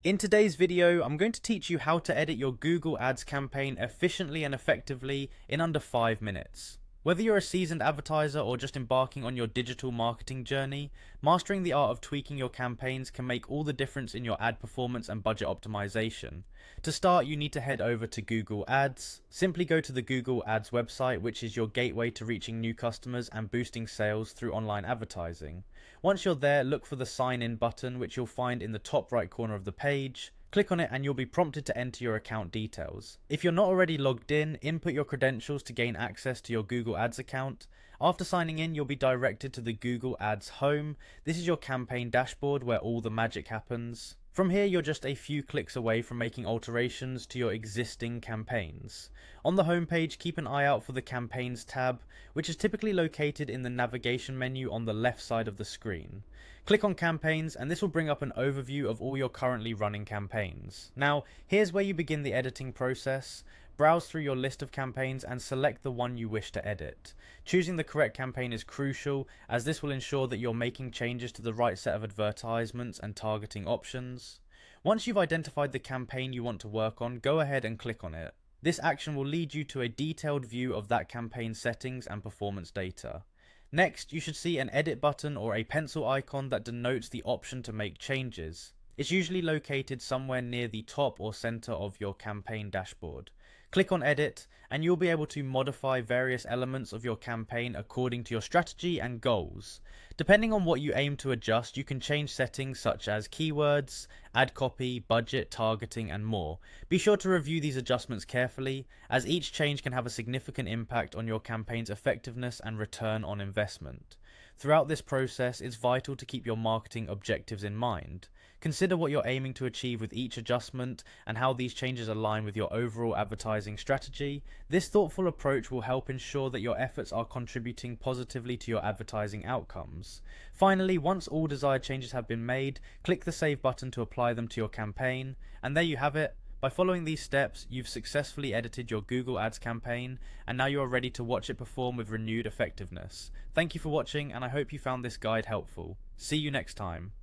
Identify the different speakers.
Speaker 1: In today's video, I'm going to teach you how to edit your Google Ads campaign efficiently and effectively in under 5 minutes. Whether you're a seasoned advertiser or just embarking on your digital marketing journey, mastering the art of tweaking your campaigns can make all the difference in your ad performance and budget optimization. To start, you need to head over to Google Ads. Simply go to the Google Ads website, which is your gateway to reaching new customers and boosting sales through online advertising. Once you're there, look for the sign in button, which you'll find in the top right corner of the page. Click on it and you'll be prompted to enter your account details. If you're not already logged in, input your credentials to gain access to your Google Ads account. After signing in, you'll be directed to the Google Ads home. This is your campaign dashboard where all the magic happens. From here, you're just a few clicks away from making alterations to your existing campaigns. On the homepage, keep an eye out for the Campaigns tab, which is typically located in the navigation menu on the left side of the screen. Click on Campaigns and this will bring up an overview of all your currently running campaigns. Now, here's where you begin the editing process. Browse through your list of campaigns and select the one you wish to edit. Choosing the correct campaign is crucial, as this will ensure that you're making changes to the right set of advertisements and targeting options. Once you've identified the campaign you want to work on, go ahead and click on it. This action will lead you to a detailed view of that campaign settings and performance data. Next, you should see an edit button or a pencil icon that denotes the option to make changes. It's usually located somewhere near the top or center of your campaign dashboard. Click on edit and you'll be able to modify various elements of your campaign according to your strategy and goals. Depending on what you aim to adjust, you can change settings such as keywords, ad copy, budget, targeting, and more. Be sure to review these adjustments carefully, as each change can have a significant impact on your campaign's effectiveness and return on investment. Throughout this process, it's vital to keep your marketing objectives in mind. Consider what you're aiming to achieve with each adjustment and how these changes align with your overall advertising strategy. This thoughtful approach will help ensure that your efforts are contributing positively to your advertising outcomes. Finally, once all desired changes have been made, click the Save button to apply them to your campaign, and there you have it. By following these steps, you've successfully edited your Google Ads campaign, and now you are ready to watch it perform with renewed effectiveness. Thank you for watching, and I hope you found this guide helpful. See you next time.